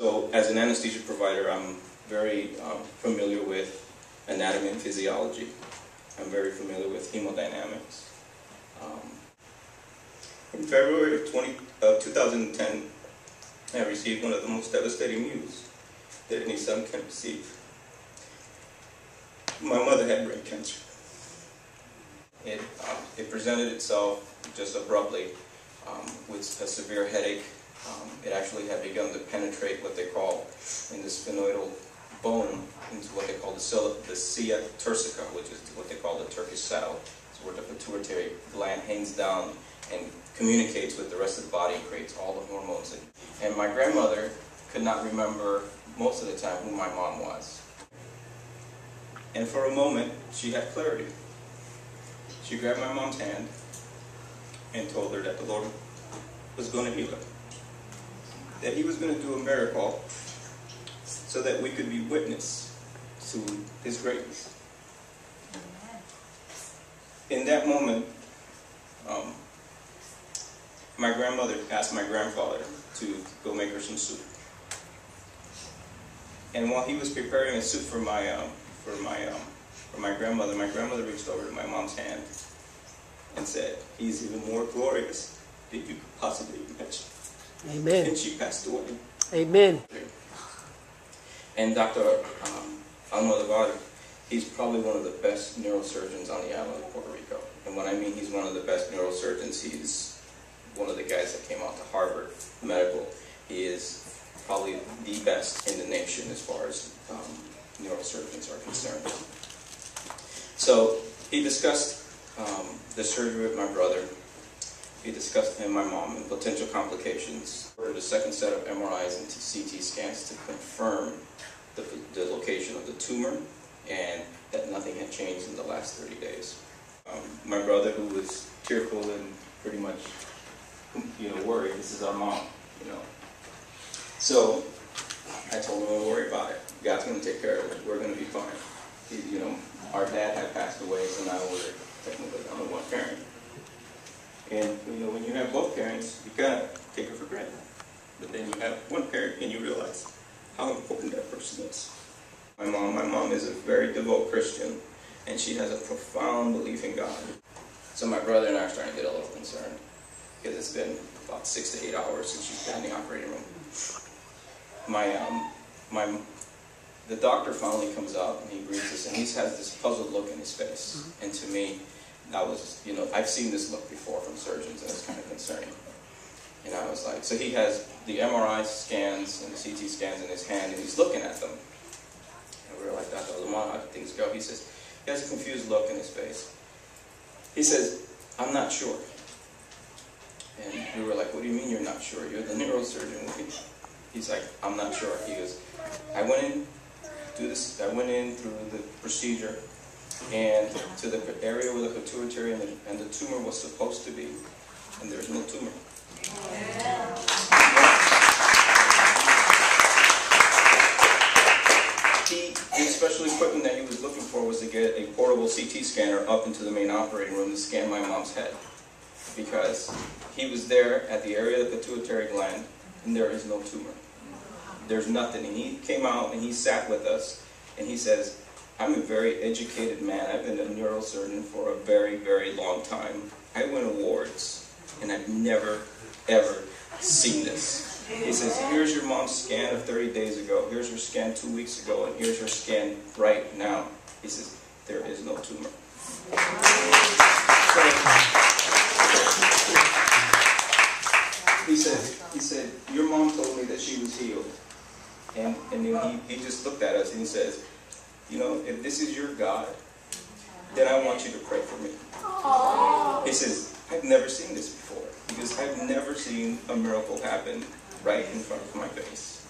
So as an anesthesia provider, I'm very familiar with anatomy and physiology. I'm very familiar with hemodynamics. In February of 2010, I received one of the most devastating news that any son can receive. My mother had brain cancer. It presented itself just abruptly with a severe headache. It actually had begun to penetrate what they call in the sphenoidal bone into what they call the cilia turcica, which is what they call the Turkish saddle. It's where the pituitary gland hangs down and communicates with the rest of the body and creates all the hormones. And my grandmother could not remember most of the time who my mom was. And for a moment, she had clarity. She grabbed my mom's hand and told her that the Lord was going to heal her. That He was going to do a miracle so that we could be witness to His greatness. In that moment, my grandmother asked my grandfather to go make her some soup. And while he was preparing a soup for my grandmother reached over to my mom's hand and said, "He's even more glorious than you could possibly imagine." Amen. And she passed away. Amen. And Dr. Almodovar, he's probably one of the best neurosurgeons on the island of Puerto Rico. And when I mean he's one of the best neurosurgeons, he's one of the guys that came out to Harvard Medical. He is probably the best in the nation as far as neurosurgeons are concerned. So he discussed the surgery with my brother. He discussed and my mom and potential complications. Ordered a second set of MRIs and CT scans to confirm the location of the tumor and that nothing had changed in the last 30 days. My brother, who was tearful and pretty much, worried, this is our mom, So I told him, "Don't worry about it. God's going to take care of it. We're going to be fine." Our dad had passed away, so now we're technically on the one parent. And when you have both parents, you kind of take it for granted. But then you have one parent and you realize how important that person is. My mom is a very devout Christian, and she has a profound belief in God. So my brother and I are starting to get a little concerned because it's been about 6 to 8 hours since she's been in the operating room. The doctor finally comes out and he greets us, and he has this puzzled look in his face. And to me, that was, I've seen this look before from surgeons, and it's kind of concerning. And I was like, so he has the MRI scans and the CT scans in his hand, and he's looking at them. And we were like, "Dr. Lamont, how did things go?" He says, he has a confused look in his face. He says, "I'm not sure." And we were like, "What do you mean you're not sure? You're the neurosurgeon." He's like, "I'm not sure." He goes, I went in through the procedure and to the area where the pituitary and the tumor was supposed to be, and there's no tumor. The special equipment that he was looking for was to get a portable CT scanner up into the main operating room to scan my mom's head, because he was there at the area of the pituitary gland and there is no tumor. There's nothing. And he came out and he sat with us and he says, "I'm a very educated man. I've been a neurosurgeon for a very, very long time. I win awards and I've never, ever seen this." He says, "Here's your mom's scan of 30 days ago. Here's her scan 2 weeks ago. And here's her scan right now." He says, "There is no tumor." He said, "Your mom told me that she was healed." And then he just looked at us and he says, "If this is your God, then I want you to pray for me." He says, "I've never seen this before, because I've never seen a miracle happen right in front of my face."